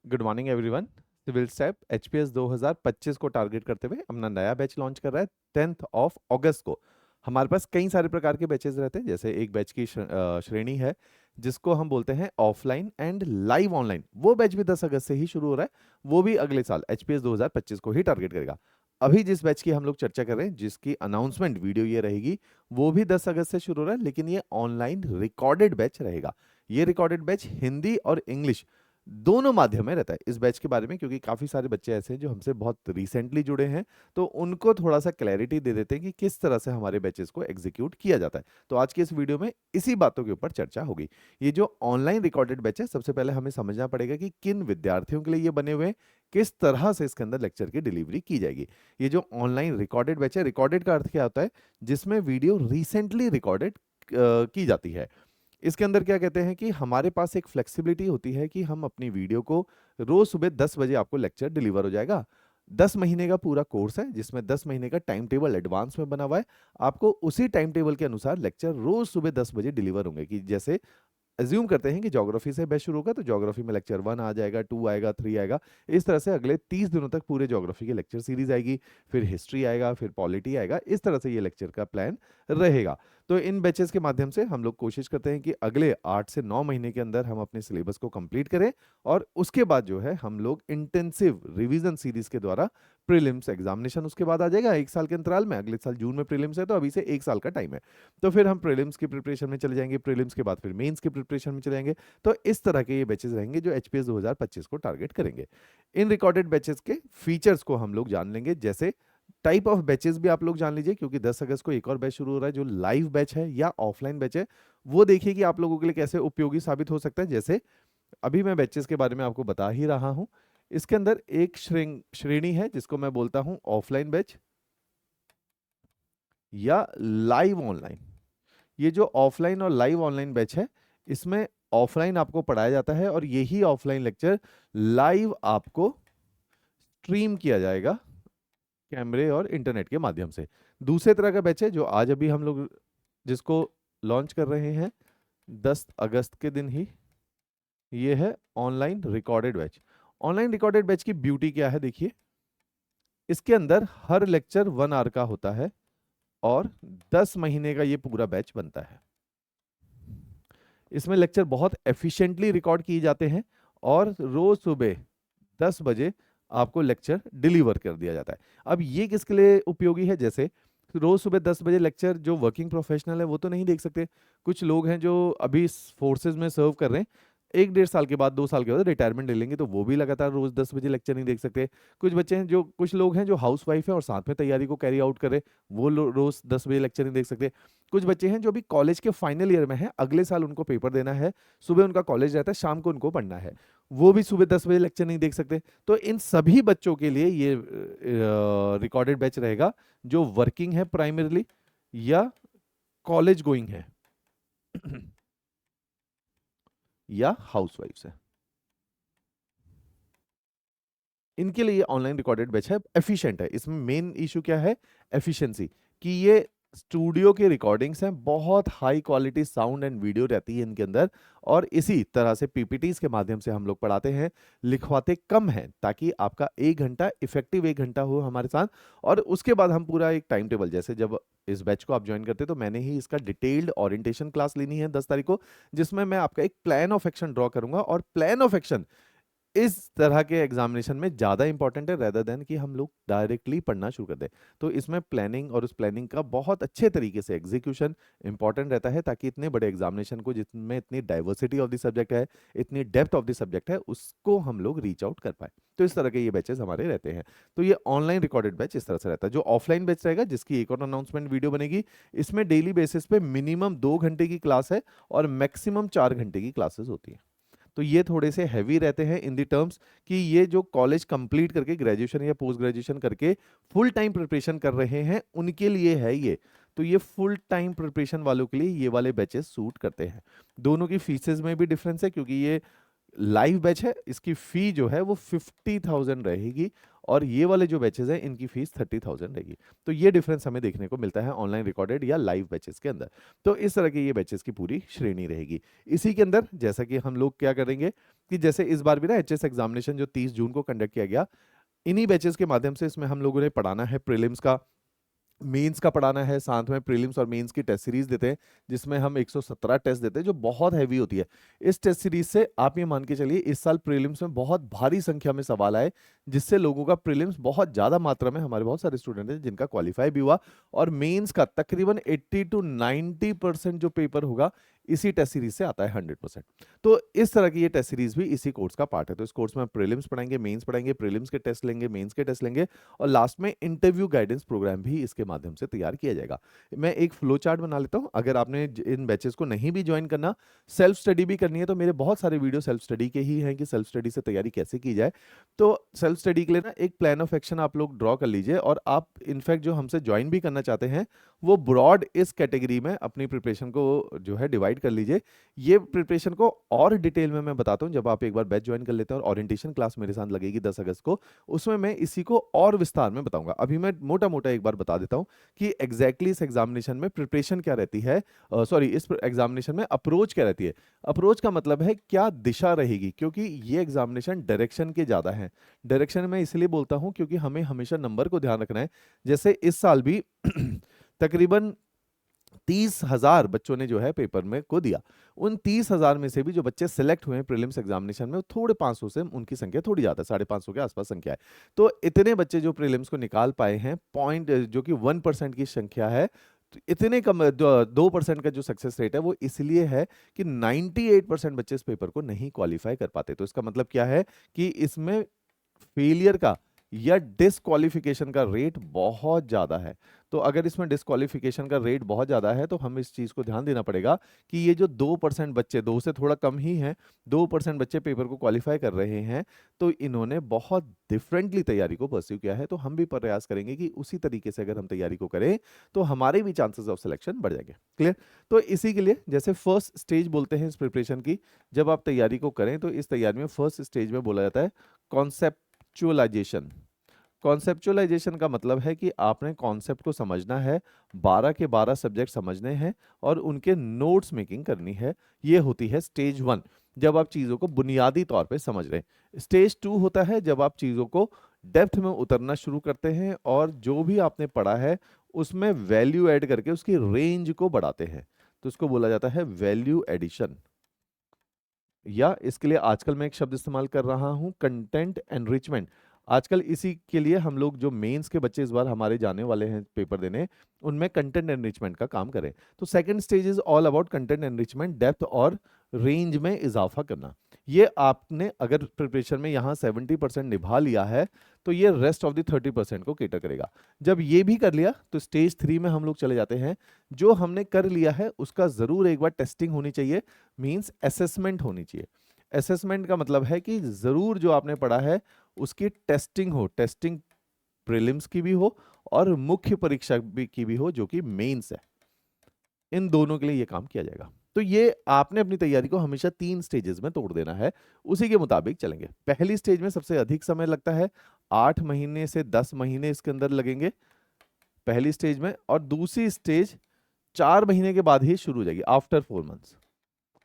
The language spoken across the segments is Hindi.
Good morning everyone. Civil step HPS 2025 को टारगेट करते हुए अपना नया बैच लॉन्च कर रहा है 10th ऑफ अगस्त को। हमारे पास कई सारे प्रकार के बैचेस रहते हैं, जैसे एक बैच की श्रेणी है जिसको हम बोलते हैं ऑफलाइन एंड लाइव ऑनलाइन। वो बैच भी 10 अगस्त से ही शुरू हो रहा है, वो भी अगले साल एचपीएस 2025 को ही टारगेट करेगा। अभी जिस बैच की हम लोग चर्चा कर रहे हैं, जिसकी अनाउंसमेंट वीडियो ये रहेगी, वो भी 10 अगस्त से शुरू हो रहा है, लेकिन ये ऑनलाइन रिकॉर्डेड बैच रहेगा। ये रिकॉर्डेड बैच हिंदी और इंग्लिश दोनों माध्यम में रहता है। इस बैच के बारे में, क्योंकि काफी सारे बच्चे ऐसे हैं जो हमसे बहुत रिसेंटली जुड़े हैं, तो उनको थोड़ा सा क्लैरिटी दे देते हैं कि किस तरह से हमारे बैचेस को एग्जीक्यूट किया जाता है। तो आज के इस वीडियो में इसी बातों के ऊपर चर्चा होगी। ये जो ऑनलाइन रिकॉर्डेड बैच है, सबसे पहले हमें समझना पड़ेगा कि किन विद्यार्थियों के लिए ये बने हुए हैं, किस तरह से इसके अंदर लेक्चर की डिलीवरी की जाएगी। ये जो ऑनलाइन रिकॉर्डेड बैच है, रिकॉर्डेड का अर्थ क्या होता है? जिसमें वीडियो रिसेंटली रिकॉर्डेड की जाती है। इसके अंदर क्या कहते हैं कि हमारे पास एक फ्लेक्सिबिलिटी होती है कि हम अपनी वीडियो को रोज सुबह 10 बजे आपको लेक्चर डिलीवर हो जाएगा। 10 महीने का पूरा कोर्स है, जिसमें 10 महीने का टाइम टेबल एडवांस में बना हुआ है। आपको उसी टाइम टेबल के अनुसार लेक्चर रोज सुबह 10 बजे डिलीवर होंगे। कि जैसे अज्यूम करते हैं कि ज्योग्राफी से बैच शुरू होगा, तो ज्योग्राफी में लेक्चर 1 आ जाएगा, 2 आएगा, 3 आएगा। इस तरह से अगले 30 दिनों तक पूरे ज्योग्राफी की लेक्चर सीरीज आएगी। फिर हिस्ट्री आएगा, फिर पॉलिटी आएगा। इस तरह से ये लेक्चर का प्लान रहेगा। तो इन बैचेस के माध्यम से हम लोग कोशिश करते हैं कि अगले 8 से 9 महीने के अंदर हम अपने सिलेबस को कंप्लीट करें, और उसके बाद जो है हम लोग इंटेंसिव रिवीजन सीरीज के द्वारा प्रीलिम्स एग्जामिनेशन उसके बाद आ जाएगा 1 साल के अंतराल में। अगले साल जून में प्रीलिम्स है, तो अभी से 1 साल का टाइम है। तो फिर हम प्रीलिम्स की प्रिपरेशन में चले जाएंगे, प्रीलिम्स के बाद फिर मेंस की प्रिपरेशन में चले जाएंगे। तो इस तरह के ये बैचेस रहेंगे जो एचपीएस 2025 को टारगेट करेंगे। इन रिकॉर्डेड बैचेस के फीचर्स को हम लोग जान लेंगे, जैसे टाइप ऑफ बैचेस भी आप लोग जान लीजिए, क्योंकि 10 अगस्त को एक और बैच शुरू हो रहा है जो लाइव बैच है या ऑफलाइन बैच है। वो देखिए कि आप लोगों के लिए कैसे उपयोगी साबित हो सकता है। जैसे अभी मैं बैचेस के बारे में आपको बता ही रहा हूं। इसके अंदर एक श्रेणी है जिसको मैं बोलता हूं ऑफलाइन बैच या लाइव ऑनलाइन। ये जो ऑफलाइन और लाइव ऑनलाइन बैच है, इसमें ऑफलाइन आपको पढ़ाया जाता है और यही ऑफलाइन लेक्चर लाइव आपको स्ट्रीम किया जाएगा कैमरे और इंटरनेट के माध्यम से। दूसरे तरह का बैच है जो आज अभी हम लोग जिसको लॉन्च कर रहे हैं 10 अगस्त के दिन ही, ये है online recorded batch. Online recorded batch की ब्यूटी क्या है, देखिए। इसके अंदर हर लेक्चर 1 आवर का होता है और 10 महीने का ये पूरा बैच बनता है। इसमें लेक्चर बहुत एफिशिएंटली रिकॉर्ड किए जाते हैं और रोज सुबह 10 बजे आपको लेक्चर डिलीवर कर दिया जाता है। अब ये किसके लिए उपयोगी है? जैसे रोज सुबह 10 बजे लेक्चर जो वर्किंग प्रोफेशनल है वो तो नहीं देख सकते। कुछ लोग हैं जो अभी फोर्सेज में सर्व कर रहे हैं, 1 डेढ़ साल के बाद 2 साल के बाद रिटायरमेंट ले लेंगे, तो वो भी लगातार रोज 10 बजे लेक्चर नहीं देख सकते। कुछ बच्चे हैं जो कुछ लोग हैं जो हाउस वाइफ है और साथ में तैयारी को कैरी आउट करे, वो रोज 10 बजे लेक्चर नहीं देख सकते। कुछ बच्चे हैं जो अभी कॉलेज के फाइनल ईयर में हैं, अगले साल उनको पेपर देना है, सुबह उनका कॉलेज रहता है, शाम को उनको पढ़ना है, वो भी सुबह 10 बजे लेक्चर नहीं देख सकते। तो इन सभी बच्चों के लिए ये रिकॉर्डेड बैच रहेगा जो वर्किंग है प्राइमरीली या कॉलेज गोइंग है या हाउसवाइफ्स है। इनके लिए ऑनलाइन रिकॉर्डेड बैच है, एफिशिएंट है। इसमें मेन इशू क्या है? एफिशिएंसी। कि ये स्टूडियो के रिकॉर्डिंग्स हैं, बहुत high quality sound and video रहती है इनके अंदर, और इसी तरह से पीपीटीज के माध्यम से हम लोग पढ़ाते हैं, लिखवाते कम हैं, ताकि आपका 1 घंटा इफेक्टिव 1 घंटा हो हमारे साथ। और उसके बाद हम पूरा एक टाइम टेबल, जैसे जब इस बैच को आप ज्वाइन करते हैं तो मैंने ही इसका डिटेल्ड ओरिएंटेशन क्लास लेनी है 10 तारीख को, जिसमें मैं आपका एक प्लान ऑफ एक्शन ड्रॉ करूंगा। और प्लान ऑफ एक्शन इस तरह के एग्जामिनेशन में ज्यादा इंपॉर्टेंट है रेदर देन कि हम लोग डायरेक्टली पढ़ना शुरू कर दें। तो इसमें प्लानिंग और उस प्लानिंग का बहुत अच्छे तरीके से एग्जीक्यूशन इंपॉर्टेंट रहता है, ताकि इतने बड़े एग्जामिनेशन को, जिसमें इतनी डाइवर्सिटी ऑफ द सब्जेक्ट है, इतनी डेप्थ ऑफ द सब्जेक्ट है, उसको हम लोग रीच आउट कर पाए। तो इस तरह के ये बैचेस हमारे रहते हैं। तो ये ऑनलाइन रिकॉर्डेड बैच इस तरह से रहता है। जो ऑफलाइन बैच रहेगा, जिसकी एक और अनाउंसमेंट वीडियो बनेगी, इसमें डेली बेसिस पे मिनिमम 2 घंटे की क्लास है और मैक्सिमम 4 घंटे की क्लासेस होती है। तो ये थोड़े से हैवी रहते हैं इन दी टर्म्स कि ये जो कॉलेज कंप्लीट करके ग्रेजुएशन या पोस्ट ग्रेजुएशन करके फुल टाइम प्रिपरेशन कर रहे हैं, उनके लिए है ये। तो ये फुल टाइम प्रिपरेशन वालों के लिए ये वाले बैचेस सूट करते हैं। दोनों की फीसेस में भी डिफरेंस है, क्योंकि ये लाइव बैच है, इसकी फी जो है वो 50,000 रहेगी और ये वाले जो बैचेस हैं इनकी फीस 30,000 रहेगी। तो ये डिफरेंस हमें देखने को मिलता है ऑनलाइन रिकॉर्डेड या लाइव बैचेस के अंदर। तो इस तरह के ये बैचेस की पूरी श्रेणी रहेगी। इसी के अंदर जैसा कि हम लोग क्या करेंगे कि जैसे इस बार भी ना एचएस एग्जामिनेशन जो 30 जून को कंडक्ट किया गया, इन्हीं बैचेस के माध्यम से इसमें हम लोगों ने पढ़ाना है प्रीलिम्स का, मेंस का पढ़ाना है, साथ में प्रीलिम्स और मेंस की टेस्ट सीरीज देते हैं जिसमें हम 117 टेस्ट देते हैं जो बहुत हैवी होती है। इस टेस्ट सीरीज से आप ये मान के चलिए इस साल प्रीलिम्स में बहुत भारी संख्या में सवाल आए, जिससे लोगों का प्रीलिम्स बहुत ज्यादा मात्रा में, हमारे बहुत सारे स्टूडेंट हैं जिनका क्वालिफाई भी हुआ, और मेंस का तकरीबन 80 to 90% जो पेपर होगा इसी टेस्ट सीरीज से आता है 100%। तो इस तरह की ये टेस्ट सीरीज भी इसी कोर्स का पार्ट है। तो इस कोर्स में प्रीलिम्स पढ़ाएंगे, मेंस पढ़ाएंगे, प्रीलिम्स के टेस्ट लेंगे, मेंस के टेस्ट लेंगे, और लास्ट में इंटरव्यू गाइडेंस प्रोग्राम भी इसके माध्यम से तैयार किया जाएगा। मैं एक फ्लो चार्ट बना लेता हूं, अगर आपने इन बैचेस को नहीं भी ज्वाइन करना, सेल्फ स्टडी भी करनी है, तो मेरे बहुत सारे वीडियो सेल्फ स्टडी के ही हैं कि सेल्फ स्टडी से तैयारी कैसे की जाए। तो सेल्फ स्टडी के लिए ना एक प्लान ऑफ एक्शन आप लोग ड्रॉ कर लीजिए, और आप इनफैक्ट जो हमसे ज्वाइन भी करना चाहते हैं वो ब्रॉड इस कैटेगरी में अपनी प्रिपरेशन को जो है डिवाइड कर लीजिए। ये प्रिपरेशन को और डिटेल में मैं बताता हूं जब आप एक बार बैच ज्वाइन कर लेते हैं, और ओरिएंटेशन क्लास मेरे साथ लगेगी 10 अगस्त को, उसमें मैं इसी को और विस्तार में बताऊंगा। अभी मैं मोटा मोटा एक बार बता देता हूं कि एग्जैक्टली इस एग्जामिनेशन में प्रिपरेशन क्या रहती है, सॉरी इस एग्जामिनेशन में अप्रोच क्या रहती है। अप्रोच का मतलब है क्या दिशा रहेगी, क्योंकि ये एग्जामिनेशन डायरेक्शन के ज्यादा है। डायरेक्शन में इसलिए बोलता हूं क्योंकि हमें हमेशा नंबर को ध्यान रखना है। जैसे इस साल भी तकरीबन 30,000 बच्चों ने जो है पेपर में को दिया। उन 30,000 में से भी जो बच्चे सिलेक्ट हुए हैं प्रीलिम्स एग्जामिनेशन में, थोड़े 500 से उनकी संख्या थोड़ी ज्यादा है, 550 के आसपास संख्या है। तो इतने बच्चे जो प्रीलिम्स को निकाल पाए हैं, पॉइंट जो कि 1% की संख्या है, तो इतने कम 2% का जो सक्सेस रेट है वो इसलिए है कि 98% बच्चे इस पेपर को नहीं क्वालिफाई कर पाते। तो इसका मतलब क्या है कि इसमें फेलियर का या डिस्क्वालिफिकेशन का रेट बहुत ज्यादा है। तो अगर इसमें डिस्क्वालिफिकेशन का रेट बहुत ज्यादा है तो हम इस चीज को ध्यान देना पड़ेगा कि ये जो 2% बच्चे, 2 से थोड़ा कम ही है, 2% बच्चे पेपर को क्वालिफाई कर रहे हैं, तो इन्होंने बहुत डिफरेंटली तैयारी को परस्यू किया है। तो हम भी प्रयास करेंगे कि उसी तरीके से अगर हम तैयारी को करें तो हमारे भी चांसेस ऑफ सिलेक्शन बढ़ जाएंगे। क्लियर? तो इसी के लिए जैसे फर्स्ट स्टेज बोलते हैं इस प्रिपरेशन की, जब आप तैयारी को करें तो इस तैयारी में फर्स्ट स्टेज में बोला जाता है कॉन्सेप्चुअलाइजेशन। कॉन्सेप्चुअलाइजेशन का मतलब है कि आपने कॉन्सेप्ट को समझना है, 12 के 12 सब्जेक्ट समझने हैं और उनके नोट्स मेकिंग करनी है। ये होती है स्टेज 1, जब आप चीजों को बुनियादी तौर पे समझ रहे हैं। स्टेज 2 होता है जब आप चीजों को डेप्थ में उतरना शुरू करते हैं और जो भी आपने पढ़ा है उसमें वैल्यू ऐड करके उसकी रेंज को बढ़ाते हैं। तो इसको बोला जाता है वैल्यू एडिशन, या इसके लिए आजकल मैं एक शब्द इस्तेमाल कर रहा हूं, कंटेंट एनरिचमेंट। आजकल इसी के लिए हम लोग जो मेंस के बच्चे इस बार हमारे जाने वाले हैं पेपर देने, उनमें कंटेंट एनरिचमेंट का काम करें। तो second stage is all about content enrichment, depth और रेंज में इजाफा करना। ये आपने अगर प्रिपरेशन में यहाँ 70% निभा लिया है तो ये रेस्ट ऑफ द 30% को केटर करेगा। जब ये भी कर लिया तो स्टेज 3 में हम लोग चले जाते हैं। जो हमने कर लिया है उसका जरूर एक बार टेस्टिंग होनी चाहिए, मींस असेसमेंट होनी चाहिए। असेसमेंट का मतलब है कि जरूर जो आपने पढ़ा है उसकी टेस्टिंग हो, टेस्टिंग प्रीलिम्स की भी हो और मुख्य परीक्षा भी की भी हो जो कि मेंस है। इन दोनों के लिए ये काम किया जाएगा। तो ये आपने अपनी तैयारी को हमेशा 3 स्टेजेस में तोड़ देना है, उसी के मुताबिक चलेंगे। पहली स्टेज में सबसे अधिक समय लगता है, 8 महीने से 10 महीने इसके अंदर लगेंगे पहली स्टेज में, और दूसरी स्टेज 4 महीने के बाद ही शुरू हो जाएगी, आफ्टर 4 मंथ्स।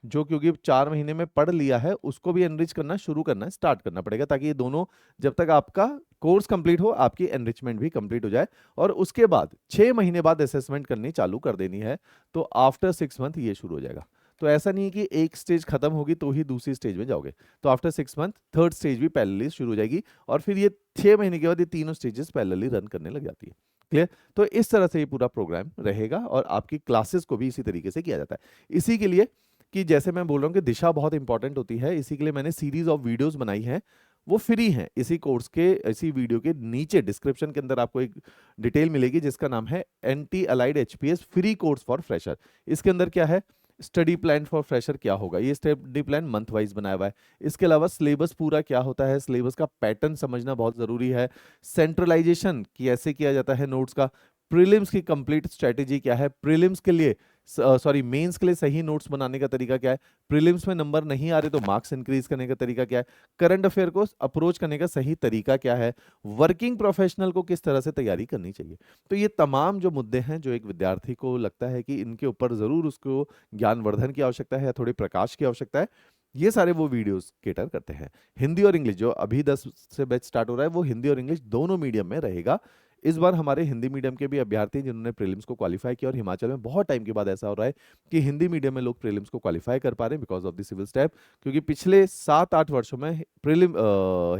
जो क्योंकि 4 महीने में पढ़ लिया है उसको भी एनरिच करना शुरू करना स्टार्ट करना पड़ेगा, ताकि ये दोनों जब तक आपका कोर्स कंप्लीट हो आपकी एनरिचमेंट भी कंप्लीट हो जाए, और उसके बाद 6 महीने बाद असेसमेंट करनी चालू कर देनी है। तो आफ्टर 6 मंथ ये शुरू हो जाएगा। तो ऐसा नहीं है कि एक स्टेज खत्म होगी तो ही दूसरी स्टेज में जाओगे। तो आफ्टर 6 मंथ थर्ड स्टेज भी पैरेलली शुरू हो जाएगी, और फिर ये 6 महीने के बाद ये तीनों स्टेजेस पैरेलली रन करने लग जाती है। क्लियर? तो इस तरह से ये पूरा प्रोग्राम रहेगा, और आपकी क्लासेस को भी इसी तरीके से किया जाता है। इसी के लिए कि जैसे मैं बोल रहा हूँ कि दिशा बहुत इंपॉर्टेंट होती है, इसी के लिए मैंने सीरीज ऑफ वीडियोस बनाई हैं, वो फ्री हैं। इसी कोर्स के, इसी वीडियो के नीचे डिस्क्रिप्शन के अंदर आपको एक डिटेल मिलेगी जिसका नाम है NT allied HPS free course for fresher. इसके अंदर क्या है, स्टडी प्लान फॉर फ्रेशर क्या होगा, ये स्टडी प्लान मंथ वाइज बनाया हुआ है। इसके अलावा सिलेबस पूरा क्या होता है, सिलेबस का पैटर्न समझना बहुत जरूरी है, सेंट्रलाइजेशन कैसे किया जाता है नोट्स का, प्रीलिम्स की कंप्लीट स्ट्रेटेजी क्या है, प्रीलिम्स के लिए सॉरी मेंस के लिए सही नोट्स बनाने का तरीका क्या है, प्रीलिम्स में नंबर नहीं आ रहे तो मार्क्स इंक्रीज करने का तरीका क्या है, करंट अफेयर को अप्रोच करने का सही तरीका क्या है, वर्किंग प्रोफेशनल को किस तरह से तैयारी करनी चाहिए। तो ये तमाम जो मुद्दे हैं जो एक विद्यार्थी को लगता है कि इनके ऊपर जरूर उसको ज्ञानवर्धन की आवश्यकता है या थोड़ी प्रकाश की आवश्यकता है, ये सारे वो वीडियोस केटर करते हैं। हिंदी और इंग्लिश जो अभी 10 से बैच स्टार्ट हो रहा है वो हिंदी और इंग्लिश दोनों मीडियम में रहेगा। इस बार हमारे हिंदी मीडियम के भी अभ्यर्थी जिन्होंने प्रीलिम्स को क्वालिफाई किया, और हिमाचल में बहुत टाइम के बाद ऐसा हो रहा है कि हिंदी मीडियम में लोग प्रीलिम्स को क्वालिफाई कर पा रहे हैं because of the civil step, क्योंकि पिछले 7-8 वर्षों में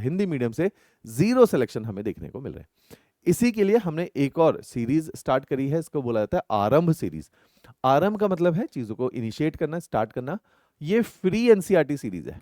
हिंदी मीडियम से जीरो सिलेक्शन हमें देखने को मिल रहे हैं। इसी के लिए हमने एक और सीरीज स्टार्ट करी है, इसको बोला जाता है आरंभ सीरीज। आरंभ का मतलब है चीजों को इनिशिएट करना, स्टार्ट करना। ये फ्री एनसीईआरटी सीरीज है।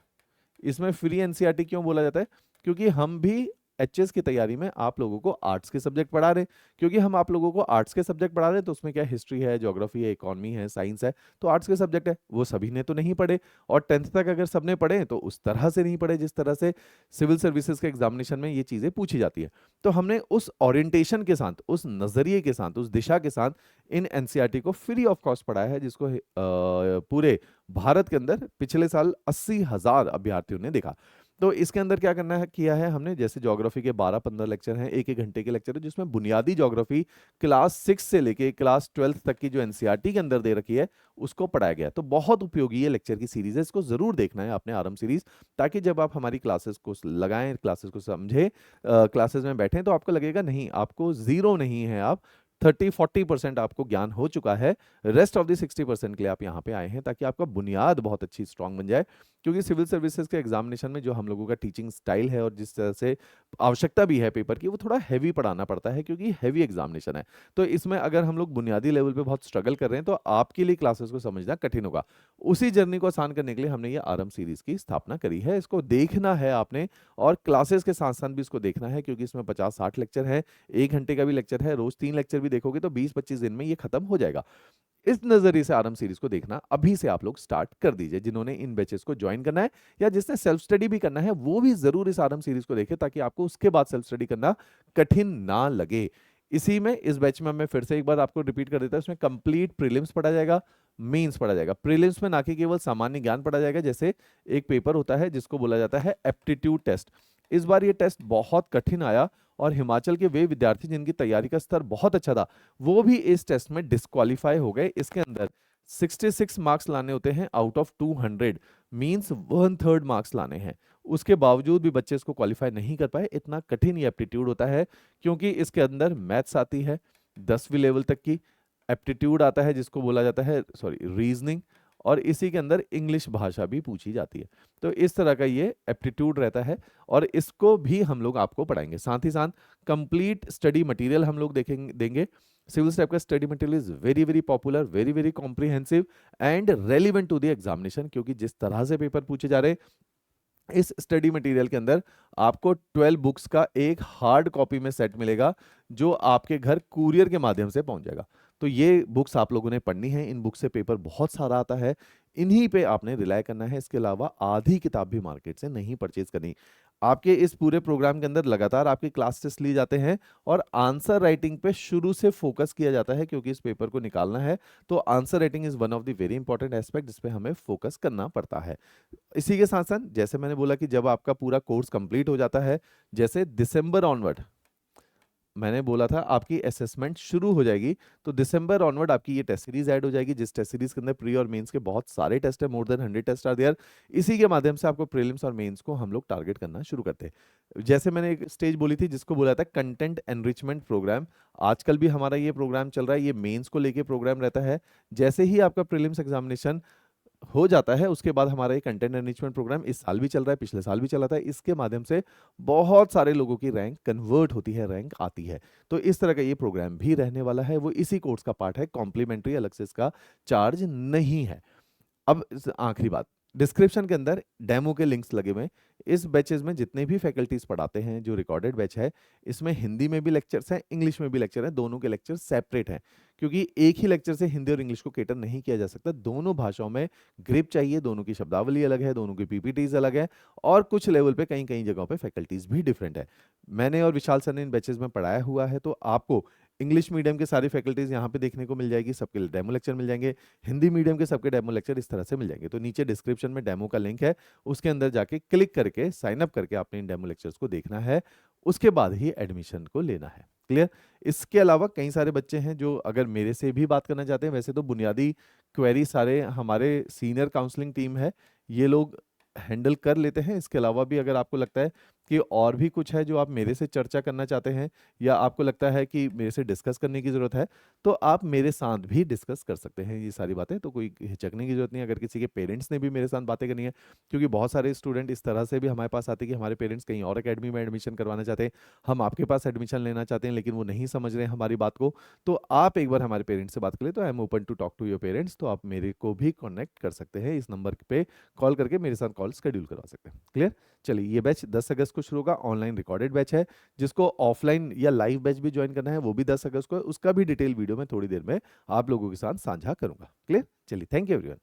इसमें फ्री एनसीईआरटी क्यों बोला जाता है, क्योंकि हम भी एचएस की तैयारी में आप लोगों को आर्ट्स के सब्जेक्ट पढ़ा रहे हैं। क्योंकि हम आप लोगों को आर्ट्स के सब्जेक्ट पढ़ा रहे हैं तो उसमें क्या हिस्ट्री है, ज्योग्राफी है, इकोनॉमी है, साइंस है, तो आर्ट्स के सब्जेक्ट है, वो सभी ने तो नहीं पढ़े। और 10th तक अगर सबने पढ़े तो उस तरह से नहीं पढ़े जिस तरह से सिविल सर्विसेज के एग्जामिनेशन में ये चीजें पूछी जाती है। तो हमने उस ओरिएंटेशन के साथ, उस नजरिए के साथ, उस दिशा के साथ इन एनसीईआरटी को फ्री ऑफ कॉस्ट पढ़ाया है, जिसको पूरे भारत के अंदर पिछले साल 80,000 अभ्यर्थियों ने देखा। तो इसके अंदर क्या करना है, किया है हमने, जैसे ज्योग्राफी के 12-15 लेक्चर हैं, एक एक घंटे के लेक्चर है, जिसमें बुनियादी ज्योग्राफी क्लास 6 से लेके क्लास 12 तक की जो एनसीईआरटी के अंदर दे रखी है उसको पढ़ाया गया है। तो बहुत उपयोगी ये लेक्चर की सीरीज है, इसको जरूर देखना है आपने आरंभ सीरीज, ताकि जब आप हमारी क्लासेस को लगाएं, क्लासेस को समझें, क्लासेस में बैठें, तो आपको लगेगा नहीं, आपको जीरो नहीं है, आप 30-40% आपको ज्ञान हो चुका है। रेस्ट ऑफ द 60% के लिए आप यहाँ पे आए हैं ताकि आपका बुनियाद बहुत अच्छी स्ट्रांग बन जाए। क्योंकि सिविल सर्विसेज के एग्जामिनेशन में जो हम लोगों का टीचिंग स्टाइल है और जिस तरह से आवश्यकता भी है पेपर की, वो थोड़ा हैवी पढ़ाना पड़ता है क्योंकि हैवी एग्जामिनेशन है। तो इसमें अगर हम लोग बुनियादी लेवल पे बहुत स्ट्रगल कर रहे हैं तो आपके लिए क्लासेस को समझना कठिन होगा। उसी जर्नी को आसान करने के लिए हमने ये आरंभ सीरीज की स्थापना करी है। इसको देखना है आपने, और क्लासेस के साथ साथ भी इसको देखना है, क्योंकि इसमें 50-60 लेक्चर है, 1 घंटे का भी लेक्चर है, रोज 3 लेक्चर भी देखोगे तो 20-25 दिन में ये खत्म हो जाएगा। इस नजरिए से आरंभ सीरीज को देखना अभी से आप लोग स्टार्ट कर दीजिए। जिन्होंने इन बैचेस को ज्वाइन करना है या जिसने सेल्फ स्टडी भी करना है वो भी जरूर इस आरंभ सीरीज को देखे, ताकि आपको उसके बाद सेल्फ स्टडी करना कठिन ना लगे। इसी में इस बैच में मैं फिर से एक बार आपको रिपीट कर देता हूं, इसमें कंप्लीट प्रीलिम्स पढ़ा जाएगा, मेंस पढ़ा जाएगा। प्रीलिम्स में ना कि केवल सामान्य ज्ञान पढ़ा जाएगा, जैसे एक पेपर होता है जिसको बोला जाता है एप्टीट्यूड टेस्ट। इस बार ये टेस्ट बहुत कठिन आया और हिमाचल के वे विद्यार्थी जिनकी तैयारी का स्तर बहुत अच्छा था वो भी इस टेस्ट में डिस्क्वालीफाई हो गए। इसके अंदर 66 मार्क्स लाने होते हैं आउट ऑफ 200, मींस 1/3 मार्क्स लाने हैं। उसके बावजूद भी बच्चे इसको क्वालिफाई नहीं कर पाए। इतना कठिन ये एप्टीट्यूड होता है क्योंकि इसके अंदर मैथ्स आती है 10वीं लेवल तक की, एप्टीट्यूड आता है जिसको बोला जाता है रीजनिंग, और इसी के अंदर इंग्लिश भाषा भी पूछी जाती है। तो इस तरह का ये एप्टीट्यूड रहता है और इसको भी हम लोग आपको पढ़ाएंगे। साथ ही साथ कंप्लीट स्टडी मटेरियल हम लोग देंगे। सिविल स्टेप का study material is very very popular, very very comprehensive and relevant to the examination, क्योंकि जिस तरह से पेपर पूछे जा रहे हैं इस स्टडी मटेरियल के अंदर आपको 12 बुक्स का एक हार्ड कॉपी में सेट मिलेगा जो आपके घर कुरियर के माध्यम से पहुंच जाएगा। तो ये बुक्स आप लोगों ने पढ़नी है, इन बुक से पेपर बहुत सारा आता है, इन्हीं पे आपने रिलाय करना है। इसके अलावा आधी किताब भी मार्केट से नहीं परचेज करनी। आपके इस पूरे प्रोग्राम के अंदर लगातार आपके क्लास टेस्ट लिए जाते हैं और आंसर राइटिंग पे शुरू से फोकस किया जाता है, क्योंकि इस पेपर को निकालना है तो answer writing is one of the very important aspect जिस पे हमें फोकस करना पड़ता है। इसी के साथ साथ जैसे मैंने बोला कि जब आपका पूरा कोर्स कंप्लीट हो जाता है, जैसे दिसंबर ऑनवर्ड मैंने बोला था आपकी असेसमेंट शुरू हो जाएगी, तो दिसंबर ऑनवर्ड आपकी ये टेस्ट सीरीज ऐड हो जाएगी, जिस टेस्ट सीरीज के अंदर प्री और मेंस के बहुत सारे टेस्ट है, more than 100 test are there. इसी के माध्यम से आपको प्रीलिम्स और मेंस को हम लोग टारगेट करना शुरू करते हैं। जैसे मैंने एक स्टेज बोली थी जिसको बोला था कंटेंट एनरिचमेंट प्रोग्राम, आजकल भी हमारा ये प्रोग्राम चल रहा है, ये मेंस को लेके प्रोग्राम रहता है। जैसे ही आपका प्रीलिम्स एग्जामिनेशन हो जाता है उसके बाद हमारा ये कंटेंट एनरिचमेंट प्रोग्राम इस साल भी चल रहा है, पिछले साल भी चला था। इसके माध्यम से बहुत सारे लोगों की रैंक कन्वर्ट होती है, रैंक आती है। तो इस तरह का ये प्रोग्राम भी रहने वाला है, वो इसी कोर्स का पार्ट है, कॉम्प्लीमेंट्री, अलग से इसका चार्ज नहीं है। अब आखिरी बात, डिस्क्रिप्शन के अंदर डेमो के लिंक्स लगे हुए हैं। इस बैचेस में जितने भी फैकल्टीज पढ़ाते हैं, जो रिकॉर्डेड बैच है, इसमें हिंदी में भी लेक्चर्स हैं, इंग्लिश में भी लेक्चर हैं, दोनों के लेक्चर सेपरेट हैं, क्योंकि एक ही लेक्चर से हिंदी और इंग्लिश को केटर नहीं किया जा सकता। दोनों भाषाओं में ग्रिप चाहिए, दोनों की शब्दावली अलग है, दोनों की पीपीटीज अलग है, और कुछ लेवल पे कई कई जगहों पे फैकल्टीज भी डिफरेंट है। मैंने और विशाल सर ने इन बैचेस में पढ़ाया हुआ है, तो आपको इंग्लिश मीडियम के सारी फैकल्टीज यहाँ पे देखने को मिल जाएगी, सबके लिए डेमो लेक्चर मिल जाएंगे। हिंदी मीडियम के सबके डेमो लेक्चर इस तरह से मिल जाएंगे। तो नीचे डिस्क्रिप्शन में डेमो का लिंक है, उसके अंदर जाके क्लिक करके साइन अप करके आपने इन डेमो लेक्चर्स को देखना है, उसके बाद ही एडमिशन को लेना है। क्लियर? इसके अलावा कई सारे बच्चे हैं जो अगर मेरे से भी बात करना चाहते हैं, वैसे तो बुनियादी क्वेरी सारे हमारे सीनियर काउंसलिंग टीम है, ये लोग हैंडल कर लेते हैं। इसके अलावा भी अगर आपको लगता है कि और भी कुछ है जो आप मेरे से चर्चा करना चाहते हैं, या आपको लगता है कि मेरे से डिस्कस करने की ज़रूरत है, तो आप मेरे साथ भी डिस्कस कर सकते हैं ये सारी बातें। तो कोई हिचकने की ज़रूरत नहीं है। अगर किसी के पेरेंट्स ने भी मेरे साथ बातें करनी है, क्योंकि बहुत सारे स्टूडेंट इस तरह से भी हमारे पास आते हैं कि हमारे पेरेंट्स कहीं और अकेडमी में एडमिशन करवाना चाहते हैं, हम आपके पास एडमिशन लेना चाहते हैं, लेकिन वो नहीं समझ रहे हैं हमारी बात को, तो आप एक बार हमारे पेरेंट्स से बात कर ले, तो I am open to talk to your parents. तो आप मेरे को भी कॉन्टेक्ट कर सकते हैं, इस नंबर पे कॉल करके मेरे साथ कॉल शेड्यूल करवा सकते हैं। क्लियर? चलिए, ये बैच 10 अगस्त को शुरू होगा, ऑनलाइन रिकॉर्डेड बैच है। जिसको ऑफलाइन या लाइव बैच भी ज्वाइन करना है वो भी 10 अगस्त को है, उसका भी डिटेल वीडियो मैं थोड़ी देर में आप लोगों के साथ साझा करूंगा। क्लियर? चलिए, थैंक यू एवरीवन।